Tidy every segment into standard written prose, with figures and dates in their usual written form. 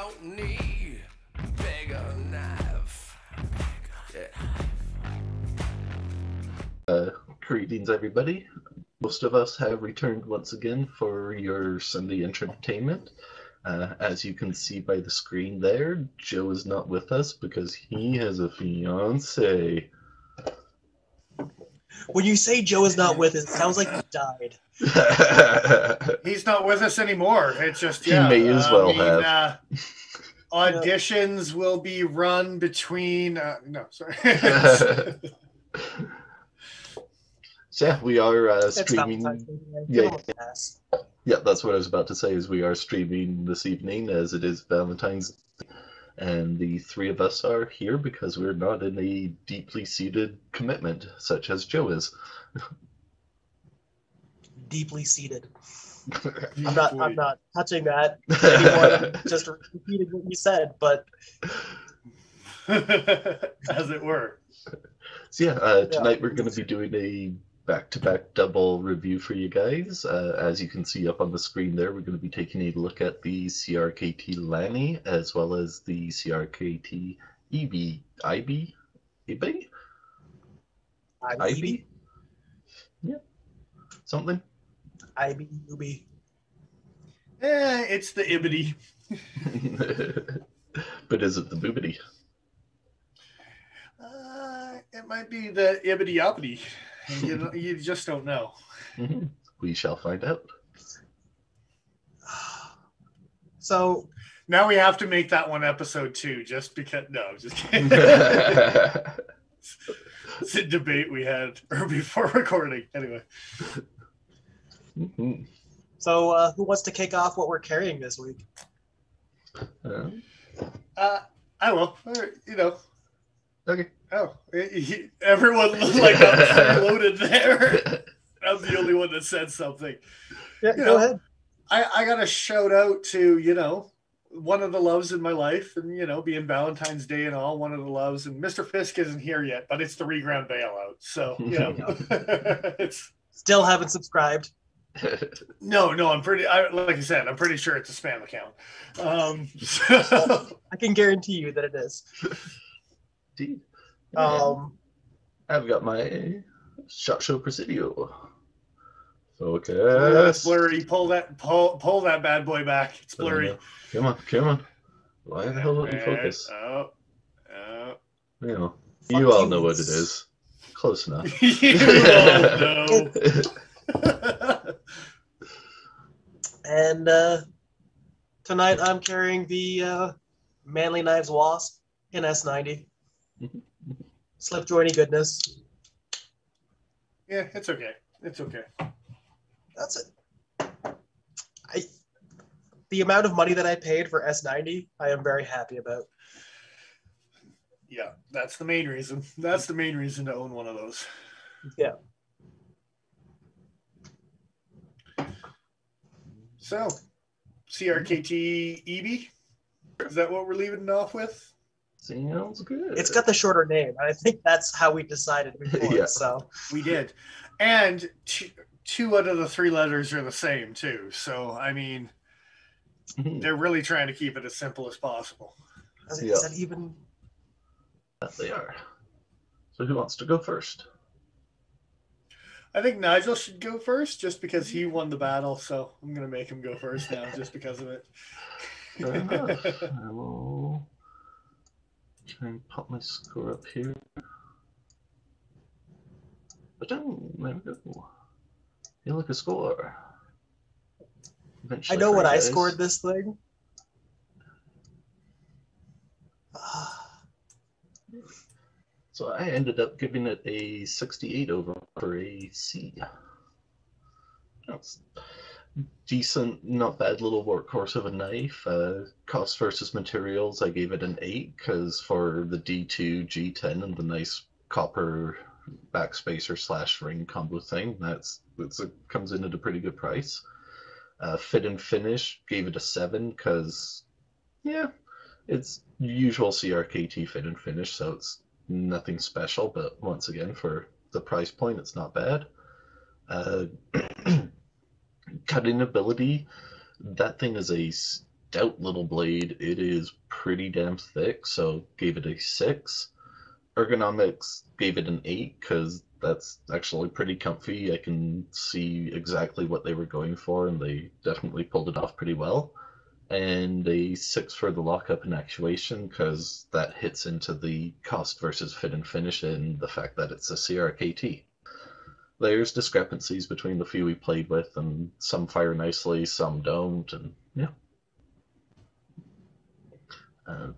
don't need bigger knife. Greetings, everybody. Most of us have returned once again for your Sunday entertainment. As you can see by the screen there, Joe is not with us because he has a fiance. When you say Joe is not with us, it sounds like he died. He's not with us anymore. It's just, He may as well have. Auditions will be run between... no, sorry. So yeah, we are streaming. Yeah, that's what I was about to say. Is we are streaming this evening as it is Valentine's Day, and the three of us are here because we're not in a deeply seated commitment such as Joe is. Deeply seated. I'm not touching that anymore. I'm just repeating what you said, but as it were. So tonight we're going to be doing a back-to-back double review for you guys. As you can see up on the screen there, we're going to be taking a look at the CRKT Lanny as well as the CRKT Ibi. Ibi? Yeah. Something? Ibi, Ubi. It's the Ibidi. But is it the boobity? It might be the Ibidi-uppity. You just don't know. Mm-hmm. We shall find out. So now we have to make that one episode 2 just because. No, I'm just kidding. It's a debate we had before recording. Anyway. Mm-hmm. So who wants to kick off what we're carrying this week? I will. Okay. Oh, everyone looked like I'm loaded there. I'm the only one that said something. Yeah, go ahead. I got a shout out to, one of the loves in my life and, being Valentine's Day and all, one of the loves. And Mr. Fisk isn't here yet, but it's the Reground bailout. So, it's still haven't subscribed. No, like I said, I'm pretty sure it's a spam account. So. I can guarantee you that it is. Indeed. I've got my Shot Show Presidio. Focus. Oh, that's blurry. Pull that bad boy back. It's blurry. Come on. Why the hell don't you focus? You all know what it is. Close enough. You all know. And tonight I'm carrying the Manly Knives Wasp in S90. Slip jointy goodness. Yeah, it's okay. That's it. The amount of money that I paid for S90, I am very happy about. Yeah, that's the main reason. That's the main reason to own one of those. Yeah. So, CRKT Ibi? Is that what we're leaving it off with? Sounds good. It's got the shorter name. I think that's how we decided before. Yeah. So we did. And two out of the 3 letters are the same, too. So, they're really trying to keep it as simple as possible. Is that even... That they are. So who wants to go first? I think Nigel should go first just because he won the battle. So I'm going to make him go first now just because of it. Fair enough. I will try and pop my score up here. But there we go. You look a score. I know what I scored this thing. So I ended up giving it a 68 over for a C. That's decent, not bad little workhorse of a knife. Cost versus materials, I gave it an 8 because for the D2, G10, and the nice copper backspacer / ring combo thing, comes in at a pretty good price. Fit and finish, gave it a 7 because, it's usual CRKT fit and finish, so it's nothing special, but once again, for the price point, it's not bad. Cutting ability, that thing is a stout little blade. It is pretty damn thick, so gave it a 6. Ergonomics gave it an 8 because that's actually pretty comfy. I can see exactly what they were going for, and they definitely pulled it off pretty well. And a 6 for the lockup and actuation because that hits into the cost versus fit and finish and the fact that it's a CRKT. There's discrepancies between the few we played with, and some fire nicely, some don't, and yeah.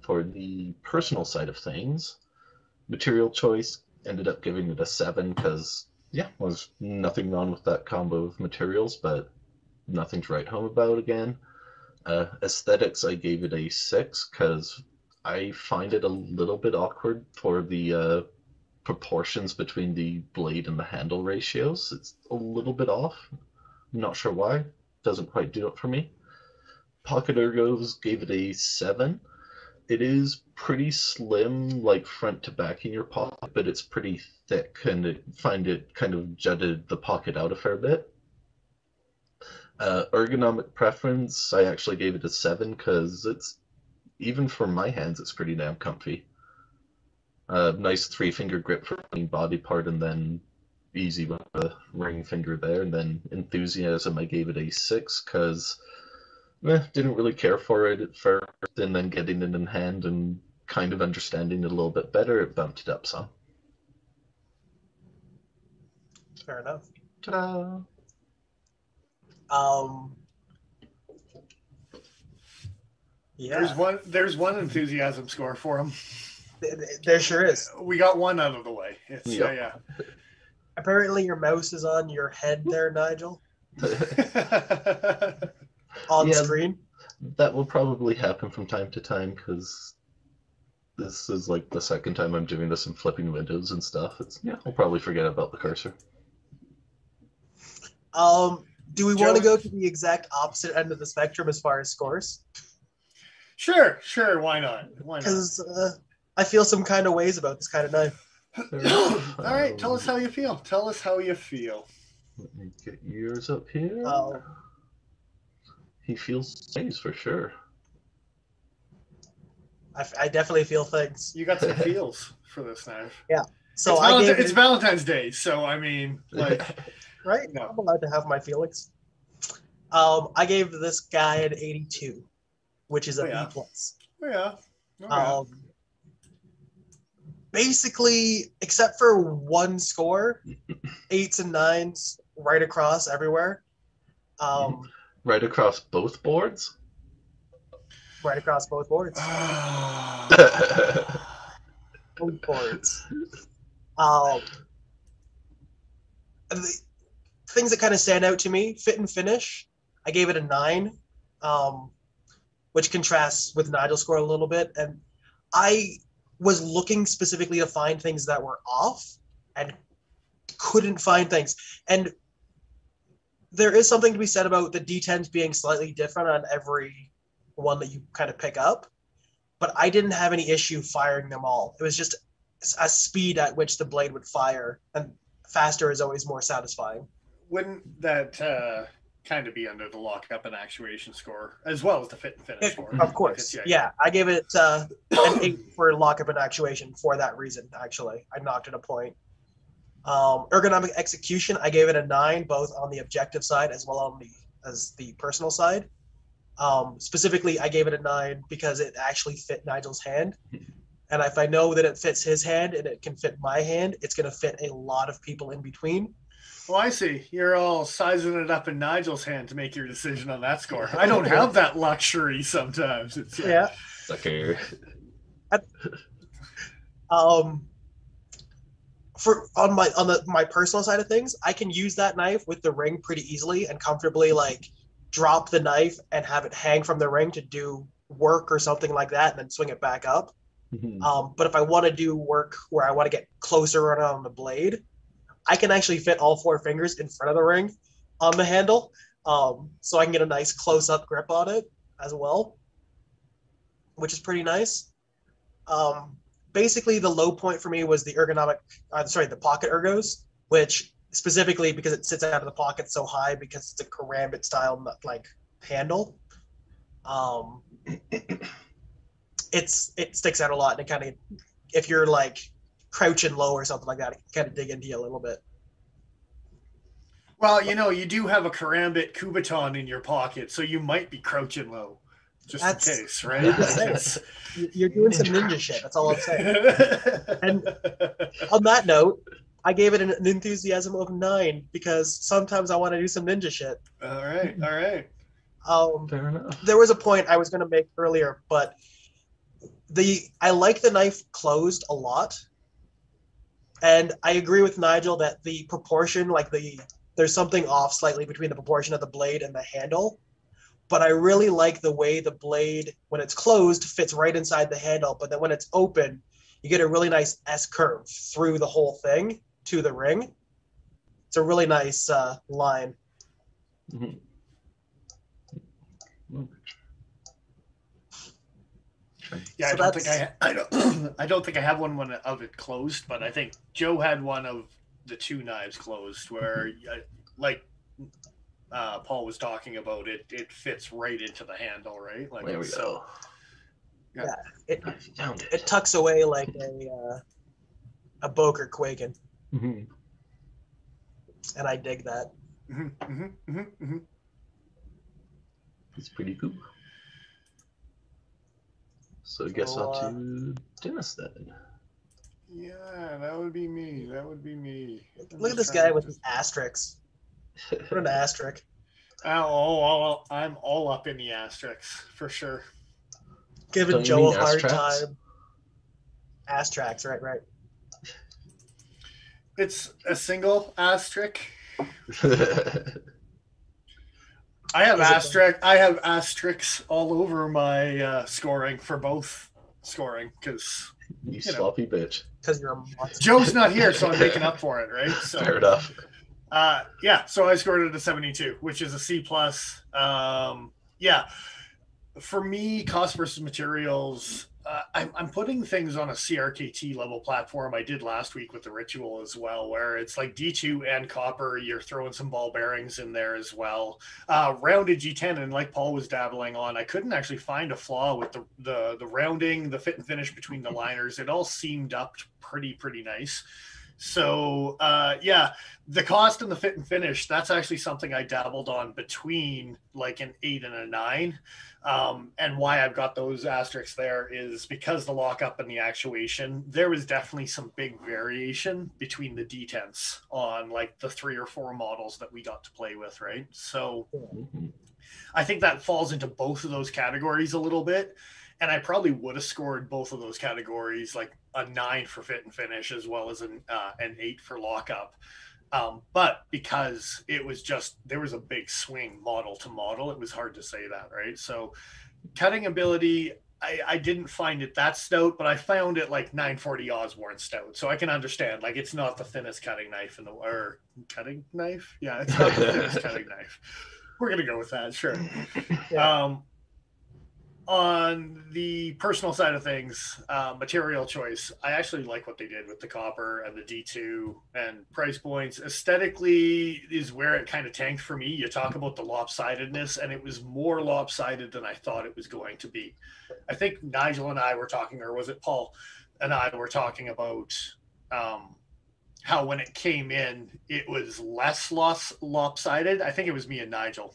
For the personal side of things, material choice ended up giving it a 7 because, yeah, there's nothing wrong with that combo of materials, but nothing to write home about again. Aesthetics, I gave it a 6 because I find it a little bit awkward for the proportions between the blade and the handle ratios. It's a little bit off. I'm not sure why. Doesn't quite do it for me. Pocket ergos gave it a 7. It is pretty slim, like front to back in your pocket, but it's pretty thick, and I find it kind of jutted the pocket out a fair bit. Ergonomic preference, I actually gave it a 7 because it's, even for my hands, it's pretty damn comfy. Nice 3-finger grip for the main body part, and then easy with the ring finger there. And then enthusiasm, I gave it a 6 because didn't really care for it at first, and then getting it in hand and kind of understanding it a little bit better, it bumped it up some. Fair enough. Ta-da! Yeah, There's one enthusiasm score for him. there sure is. We got one out of the way. It's Yep. yeah. Apparently your mouse is on your head there, Nigel, on Yeah. screen. That will probably happen from time to time because this is like the second time I'm doing this and flipping windows and stuff. I'll probably forget about the cursor. Do we want to go to the exact opposite end of the spectrum as far as scores? Sure. Why not? Because I feel some kind of ways about this kind of knife. All right, tell us how you feel. Let me get yours up here. He feels things for sure. I definitely feel things. You got some feels for this knife. Yeah. So it's Valentine's Day, so I mean, like, right? No. I'm allowed to have my feelings. I gave this guy an 82, which is a B plus. Oh, yeah. Basically, except for one score, 8s and 9s right across everywhere. Right across both boards? Right across both boards. Both boards. The things that kind of stand out to me, fit and finish, I gave it a 9, which contrasts with Nigel's score a little bit. And I was looking specifically to find things that were off and couldn't find things. And there is something to be said about the D10s being slightly different on every one that you kind of pick up. But I didn't have any issue firing them all. It was just a speed at which the blade would fire, and faster is always more satisfying. Wouldn't that kind of be under the lockup and actuation score as well as the fit and finish score? Of course. Yeah. I gave it an 8 for lockup and actuation for that reason, actually. I knocked it a point. Ergonomic execution, I gave it a 9, both on the objective side as well as the personal side. Specifically, I gave it a 9 because it actually fit Nigel's hand. And if I know that it fits his hand and it can fit my hand, it's going to fit a lot of people in between. Well, I see. You're all sizing it up in Nigel's hand to make your decision on that score. I don't have that luxury sometimes. Yeah. Sucker. On my personal side of things, I can use that knife with the ring pretty easily and comfortably, like, drop the knife and have it hang from the ring to do work or something like that, and then swing it back up. But if I want to do work where I want to get closer on the blade, I can actually fit all 4 fingers in front of the ring on the handle, so I can get a nice close-up grip on it as well, which is pretty nice. Basically, the low point for me was the the pocket ergos, which specifically because it sits out of the pocket so high because it's a karambit style like handle. Um, it sticks out a lot, and it kind of, if you're like crouching low or something like that, it kind of dig into you a little bit. Well, you do have a Karambit Kubaton in your pocket, so you might be crouching low, just That's in case, right? you're just saying. You're doing some ninja shit. That's all I'm saying. And on that note, I gave it an enthusiasm of 9 because sometimes I want to do some ninja shit. All right, all right. Fair enough. There was a point I was going to make earlier, but I like the knife closed a lot, and I agree with Nigel that the proportion, there's something off slightly between the proportion of the blade and the handle. But I really like the way the blade, when it's closed, fits right inside the handle, but then when it's open, you get a really nice S curve through the whole thing to the ring. It's a really nice line. Mhm. Yeah, So I don't think I have one of it closed, but I think Joe had one of the 2 knives closed where, like Paul was talking about, it fits right into the handle, right? Like, There we go. Yeah, I found it. it tucks away like a Boker Quaken, Mhm. and I dig that. It's pretty cool. So I guess So, on to Dennis then. Yeah, that would be me. That would be me. Look at this guy with his asterisks. What an asterisk. I'm all up in the asterisks for sure. Giving Don't you Joe mean a hard ass-tracks? time. Ass tracks, right. It's a single asterisk. I have asterisks all over my scoring for both scoring because You sloppy bitch. Because you're a monster. Joe's not here, so I'm making up for it, right? So, Fair enough. yeah, so I scored it a 72, which is a C plus. Yeah, for me, cost versus materials. I'm putting things on a CRKT level platform. I did last week with the ritual as well, where it's like D2 and copper. You're throwing some ball bearings in there as well. Rounded G10, and like Paul was dabbling on, I couldn't actually find a flaw with the rounding, the fit and finish between the liners. It all seemed up pretty nice. So yeah, the cost and the fit and finish, that's actually something I dabbled on between like an 8 and a 9. And why I've got those asterisks there is because the lockup and the actuation, there was definitely some big variation between the detents on like the 3 or 4 models that we got to play with, right? So I think that falls into both of those categories a little bit. And I probably would have scored both of those categories like a 9 for fit and finish as well as an 8 for lockup. But because it was just, there was a big swing model to model, it was hard to say that, right? So cutting ability, I didn't find it that stout, but I found it like 940 Osborne stout. So I can understand, like, it's not the thinnest cutting knife or cutting knife? Yeah, it's not the thinnest cutting knife. We're going to go with that, sure. Yeah. On the personal side of things, material choice, I actually like what they did with the copper and the D2 and price points. Aesthetically is where it kind of tanked for me. You talk about the lopsidedness, and it was more lopsided than I thought it was going to be. I think Nigel and I were talking, or was it Paul and I were talking about how when it came in, it was less lopsided. I think it was me and Nigel.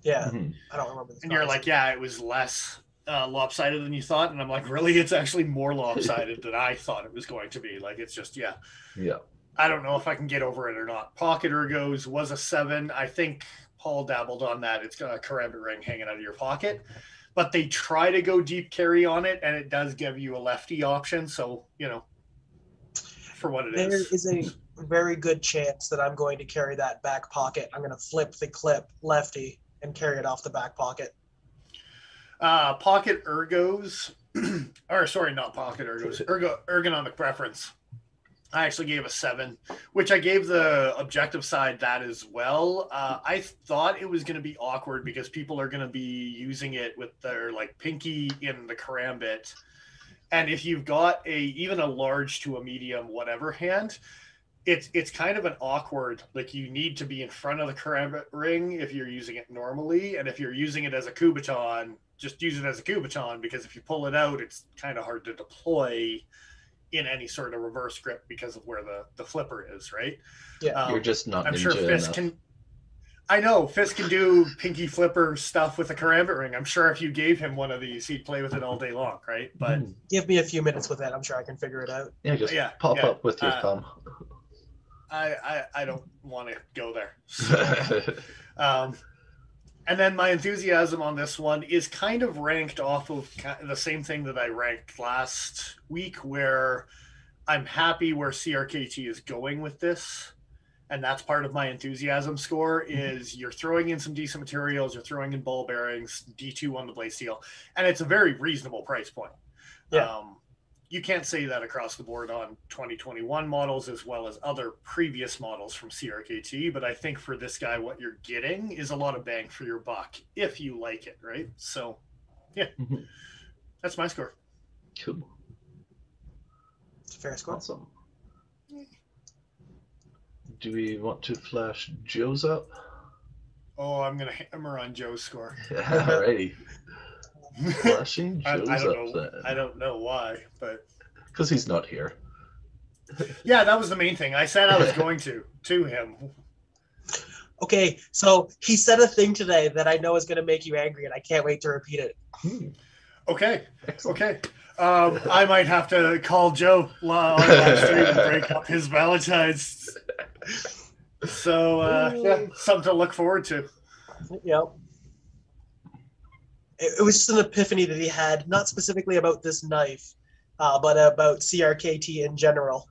Yeah, I don't remember this. And you're like, yeah, it was less lopsided than you thought. And I'm like, really? It's actually more lopsided than I thought it was going to be. Like, it's just, yeah. I don't know if I can get over it or not. Pocket ergos was a 7. I think Paul dabbled on that. It's got a karambit ring hanging out of your pocket. But they try to go deep carry on it, and it does give you a lefty option. So, for what it is. There is a very good chance that I'm going to carry that back pocket. I'm going to flip the clip lefty and carry it off the back pocket. Pocket ergos, or sorry, not pocket ergos, ergonomic preference. I actually gave a 7, which I gave the objective side that as well. I thought it was going to be awkward because people are going to be using it with their like pinky in the karambit. And if you've got even a large to a medium, whatever hand, it's kind of an awkward, like you need to be in front of the karambit ring if you're using it normally. And if you're using it as a Kubaton, just use it as a Kubaton, because if you pull it out, it's kind of hard to deploy in any sort of reverse grip because of where the flipper is, right? Yeah. You're just not I'm ninja sure Fisk enough. can. I know Fisk can do pinky flipper stuff with a karambit ring. I'm sure if you gave him one of these, he'd play with it all day long, right? But Give me a few minutes with that. I'm sure I can figure it out. yeah, just yeah, pop yeah. up with your thumb. I don't want to go there. So, and then my enthusiasm on this one is kind of ranked off of the same thing that I ranked last week, where I'm happy where CRKT is going with this. And that's part of my enthusiasm score is you're throwing in some decent materials, you're throwing in ball bearings, D2 on the blade steel, and it's a very reasonable price point. Yeah. You can't say that across the board on 2021 models as well as other previous models from CRKT, but I think for this guy, what you're getting is a lot of bang for your buck if you like it, right? So, yeah, that's my score. Cool. It's a fair score. Awesome. Do we want to flash Joe's up? Oh, I'm going to hammer on Joe's score. Alrighty. Flashing Joe's up then. I don't know why, but... Because he's not here. Yeah, that was the main thing. I said I was going to him. Okay, so he said a thing today that I know is going to make you angry, and I can't wait to repeat it. Okay. Excellent. Okay. I might have to call Joe on live stream and break up his Valentine's. So, yeah, something to look forward to. Yep. It was just an epiphany that he had, not specifically about this knife, but about CRKT in general.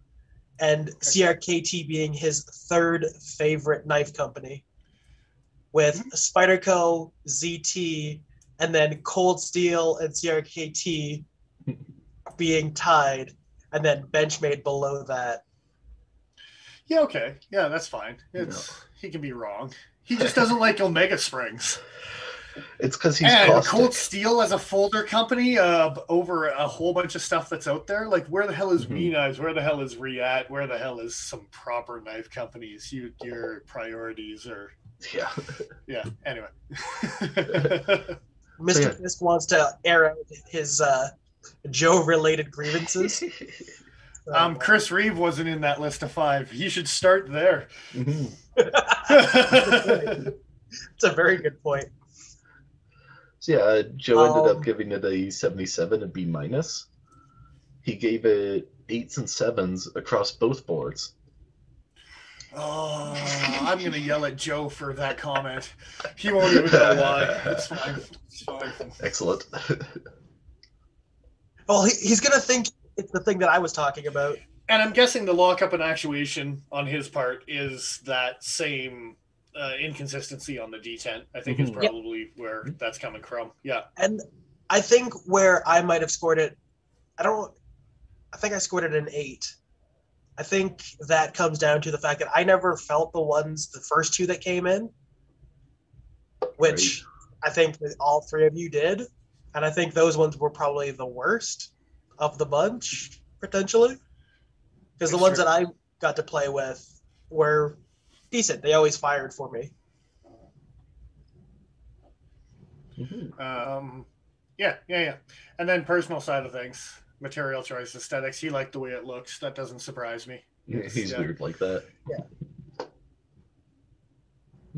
And CRKT being his third favorite knife company, with Spyderco, ZT, and then Cold Steel and CRKT being tied, and then Benchmade below that. Yeah, okay. Yeah, that's fine. He can be wrong. He just doesn't like Omega Springs. It's because he's and caustic. Cold Steel as a folder company over a whole bunch of stuff that's out there. Like, where the hell is Knives? Where the hell is Riat? Where the hell is some proper knife companies? Your priorities are... Yeah, anyway. Mr. Fisk wants to air out his Joe-related grievances. Chris Reeve wasn't in that list of 5. He should start there. It's a very good point. So yeah, Joe ended up giving it a 77, a B minus. He gave it 8s and 7s across both boards. Oh, I'm going to yell at Joe for that comment. He won't even know why. It's fine. It's fine. Excellent. Well, he's going to think it's the thing that I was talking about. And I'm guessing the lockup and actuation on his part is that same inconsistency on the D10. I think is probably where that's coming from. Yeah. And I think where I might have scored it, I think I scored it an 8. I think that comes down to the fact that I never felt the first 2 that came in, which I think that all 3 of you did. And I think those ones were probably the worst of the bunch, potentially. Because the ones that I got to play with were decent. They always fired for me. Yeah. And then personal side of things, material choice, aesthetics. He liked the way it looks. That doesn't surprise me. He's weird like that. Yeah.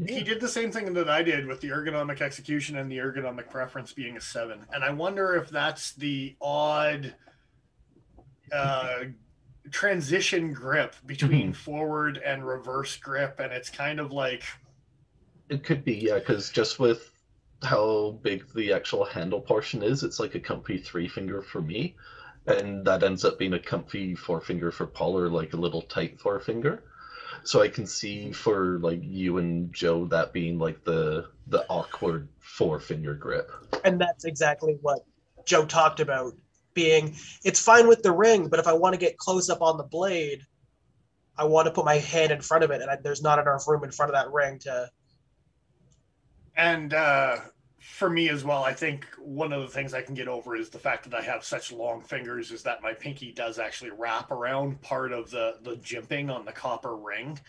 He did the same thing that I did with the ergonomic execution and the ergonomic preference being a 7. And I wonder if that's the odd transition grip between forward and reverse grip. And it's kind of like... It could be, yeah, because just with how big the actual handle portion is, it's like a comfy 3-finger for me. And that ends up being a comfy 4-finger for Paul, or like a little tight 4-finger. So I can see for like you and Joe that being like the awkward 4-finger grip. And that's exactly what Joe talked about, being it's fine with the ring, but if I want to get close up on the blade, I want to put my hand in front of it, and there's not enough room in front of that ring to... And for me as well, I think one of the things I can get over is the fact that I have such long fingers is that my pinky does actually wrap around part of the jimping on the copper ring.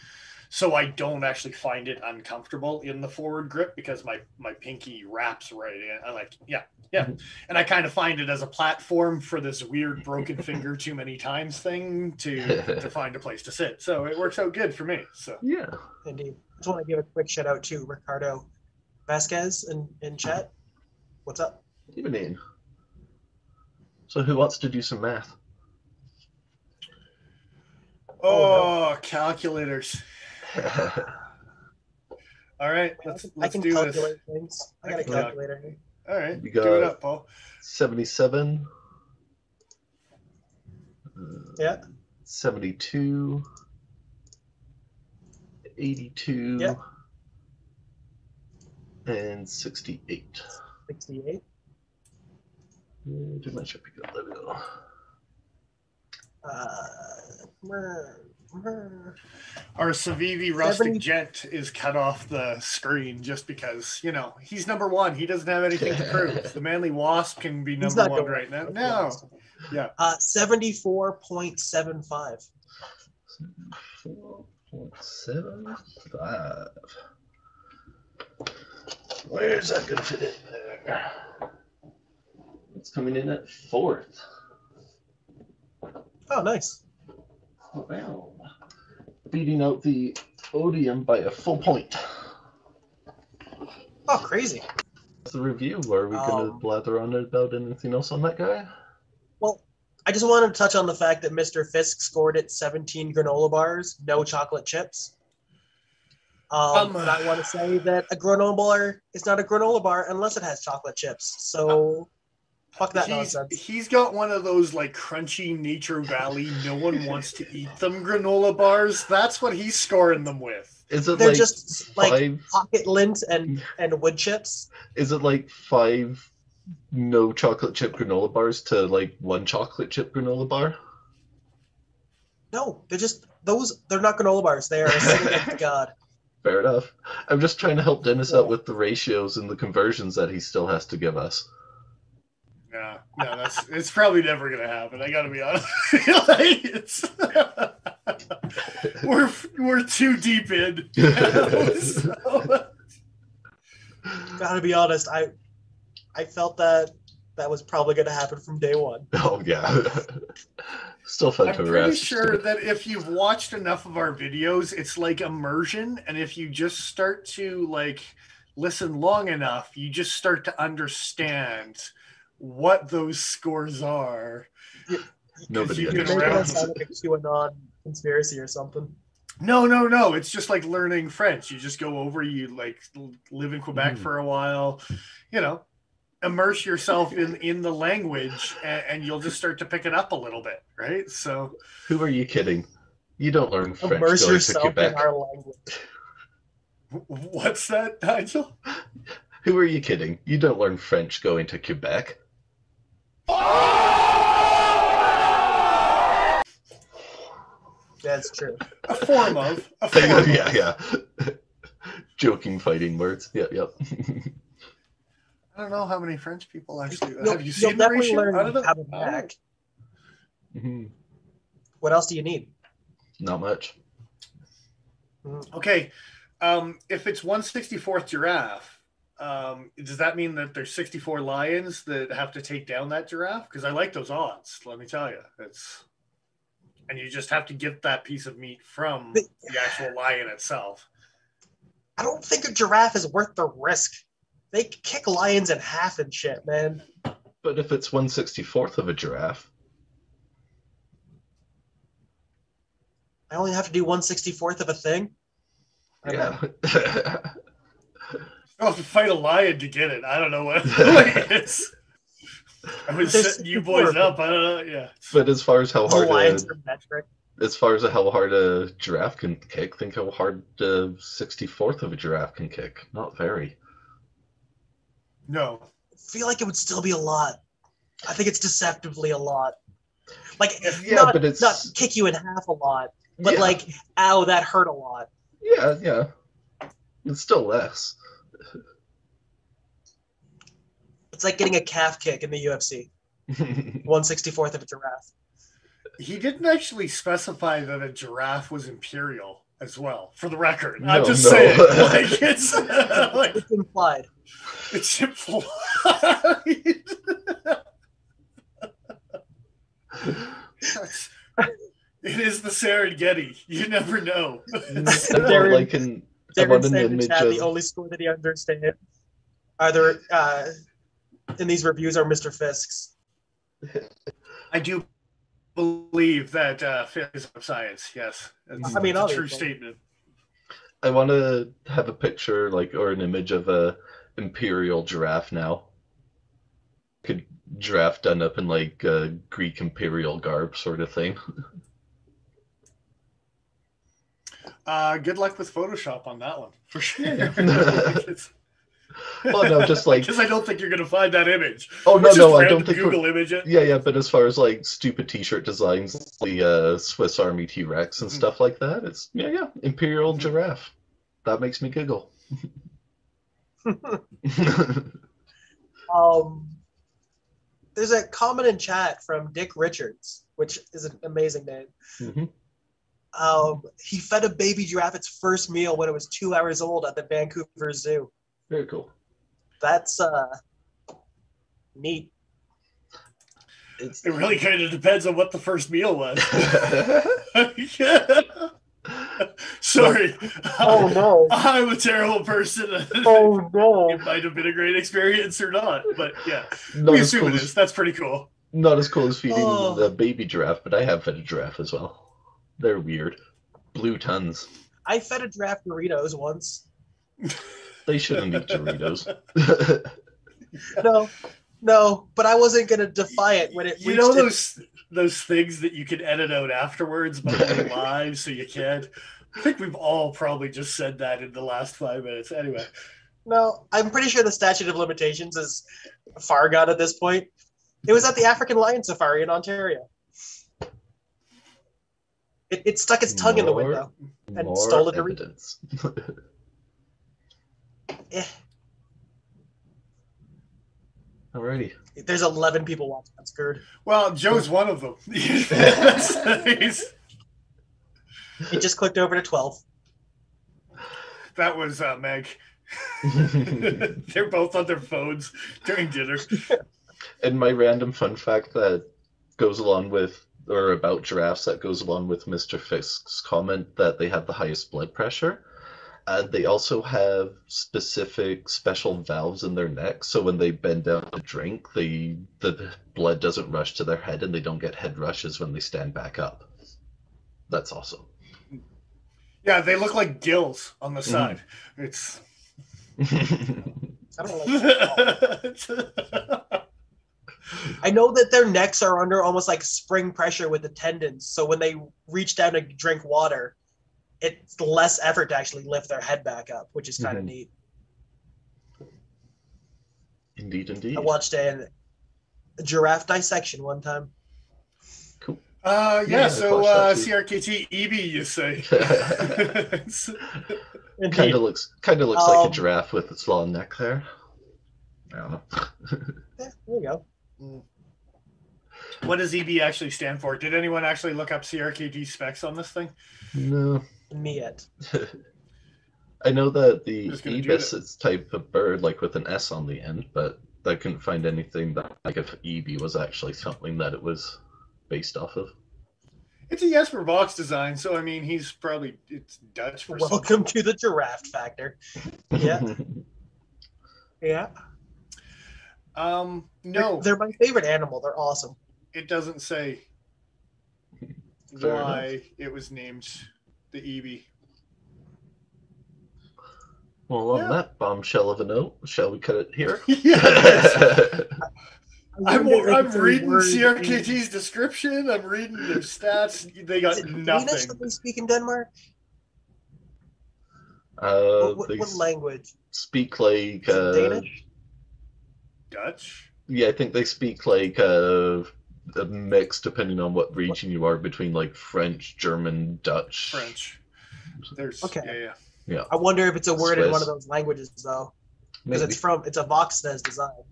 So I don't actually find it uncomfortable in the forward grip because my pinky wraps right in. I like, yeah, Yeah, and I kind of find it as a platform for this weird broken finger too many times thing to find a place to sit. So it works out good for me. So Yeah. Indeed. Just want to give a quick shout out to Ricardo Vasquez in chat. What's up? Evening. So who wants to do some math? Oh, calculators. All right, I can do this. calculate things. I got a calculator here. All right, We do got it up, Paul. 77. Yeah. 72. 82. Yeah. And 68. 68. Do my shipping a little. Our Savivi Rustic 70. Gent is cut off the screen just because, you know, he's number one. He doesn't have anything to prove. The Manly Wasp can be He's number not one going right now. to be No. honest. Yeah. 74.75. 4.75. Where's that going to fit in there? It's coming in at 4th. Oh, nice. Wow. Beating out the Odium by a full point. Oh, crazy. That's the review. Are we going to blather on about anything else on that guy? Well, I just wanted to touch on the fact that Mr. Fisk scored at 17 granola bars, no chocolate chips. And I want to say that a granola bar is not a granola bar unless it has chocolate chips. So, fuck that nonsense. He's got one of those like crunchy Nature Valley, no one wants to eat them granola bars. That's what he's scoring them with. Is it They're like just like 5? pocket lint and wood chips. Is it like 5 no chocolate chip granola bars to like 1 chocolate chip granola bar? No, they're just those. They're not granola bars. They are a sin against God. Fair enough. I'm just trying to help Dennis out with the ratios and the conversions that he still has to give us. Yeah, no, it's probably never gonna happen. I gotta be honest. Like, we're too deep in. So. Gotta be honest. I felt that was probably gonna happen from day one. Oh yeah. Still fun I'm to pretty rest. sure that if you've watched enough of our videos, it's like immersion, and if you just start to like listen long enough, you just start to understand what those scores are. Nobody You're making us sound like a QAnon conspiracy or something. No. It's just like learning French. You just go over, you like live in Quebec for a while, you know, immerse yourself in the language, and you'll just start to pick it up a little bit, right? So, who are you kidding? You don't learn French immerse going yourself to Quebec. in our language. What's that, Nigel? Who are you kidding? You don't learn French going to Quebec. That's true. A form of. Yeah. Joking fighting words. Yep. I don't know how many French people actually have. You You'll seen the definitely ratio? learn I don't know. how to back. Mhm. What else do you need? Not much. Okay, if it's 1/64th giraffe, does that mean that there's 64 lions that have to take down that giraffe? Because I like those odds. Let me tell you, and you just have to get that piece of meat from the actual lion itself. I don't think a giraffe is worth the risk. They kick lions in half and shit, man. But if it's 1/64th of a giraffe, I only have to do 1/64th of a thing. yeah. I'll have to fight a lion to get it. I don't know what it is. I was setting you boys up. I don't know. Yeah. But as far as how hard lions are metric. as far as how hard a giraffe can kick, think how hard the 64th of a giraffe can kick. Not very. No. I feel like it would still be a lot. I think it's deceptively a lot. Like, Yeah, but it's not kick you in half a lot, but Yeah. like, ow, that hurt a lot. Yeah. It's still less. It's like getting a calf kick in the UFC. 1/64th of a giraffe. He didn't actually specify that a giraffe was imperial as well, for the record. No, I'm just no. saying. Like, it's like, It's implied. It's simple. It is the Serengeti. You never know. I want like an Darren image said of the only score that he understands in these reviews are Mr. Fisk's. I do believe that Fisk is of science. Yes, it's a true statement. I want to have a picture or an image of a imperial giraffe now. Giraffe done up in Greek imperial garb sort of thing. Good luck with Photoshop on that one, for sure. Well, no, just because I don't think you're going to find that image. Oh no, I don't think Google image it. Yeah, but as far as stupid T-shirt designs, the Swiss Army T-Rex and stuff like that, it's imperial giraffe. That makes me giggle. There's a comment in chat from Dick Richards, which is an amazing name. Mm-hmm. He fed a baby giraffe its first meal when it was 2 hours old at the Vancouver Zoo. Very cool. That's neat. It really kind of depends on what the first meal was. Sorry. Oh no. I'm a terrible person. Oh no. It might have been a great experience or not, but yeah. Not we as assume cool it is. That's pretty cool. Not as cool as feeding the baby giraffe, but I have fed a giraffe as well. They're weird. Blue tons. I fed a giraffe Doritos once. They shouldn't eat Doritos. No, but I wasn't gonna defy it when it reached. You know those things that you can edit out afterwards, but they're live, so you can't. I think we've all probably just said that in the last 5 minutes. Anyway. No, I'm pretty sure the statute of limitations is far gone at this point. It was at the African Lion Safari in Ontario. It stuck its tongue in the window and stole a Dorito. Alrighty. There's 11 people watching. That's good. Well, Joe's one of them. He just clicked over to 12. That was Meg. They're both on their phones during dinner. And my random fun fact that goes along with, or about giraffes, that goes along with Mr. Fisk's comment that they have the highest blood pressure. They also have specific special valves in their neck, so when they bend down to drink, the blood doesn't rush to their head, and they don't get head rushes when they stand back up. That's awesome. Yeah, they look like gills on the side. It's. I don't like that. I know that their necks are under almost like spring pressure with the tendons, so when they reach down to drink water, it's less effort to actually lift their head back up, which is kind of neat. Indeed. I watched a giraffe dissection one time. Cool. So CRKT Ibi, you say? Kind of looks like a giraffe with its long neck there. I don't know. There you go. What does EB actually stand for? Did anyone actually look up CRKT specs on this thing? No. Me yet. I know that the Ibis is type of bird, with an S on the end, but I couldn't find anything that if EB was actually something that it was based off of. It's a Jesper Vox design, so I mean, it's Dutch for Welcome to the Giraffe Factor. Yeah. Yeah. No. They're my favorite animal. They're awesome. It doesn't say why it was named the EB. Well, on that bombshell of a note, shall we cut it here? I'm reading CRKT's description. I'm reading their stats. They got nothing. Danish that they speak in Denmark? What language? Speak like Danish? Dutch? Yeah, I think they speak a mix, depending on what region you are, between French, German, Dutch. French. There's Yeah. I wonder if it's a word in one of those languages though, because it's a Voxnez design.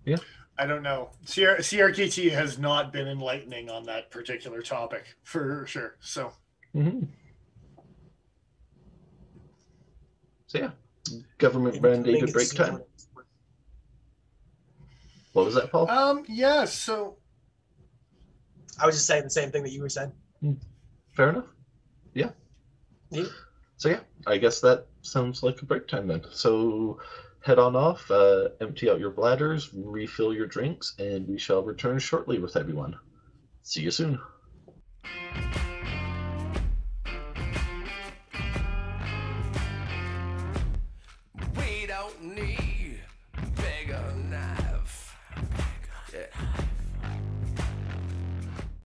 Yeah. I don't know. CRKT has not been enlightening on that particular topic for sure. So. Mm-hmm. So yeah, government mandated break time. What was that, Paul? Yeah, so I was just saying the same thing that you were saying. Fair enough. Yeah. Yeah. So yeah, I guess that sounds like a break time then. So head on off, empty out your bladders, refill your drinks, and we shall return shortly with everyone. See you soon. We don't need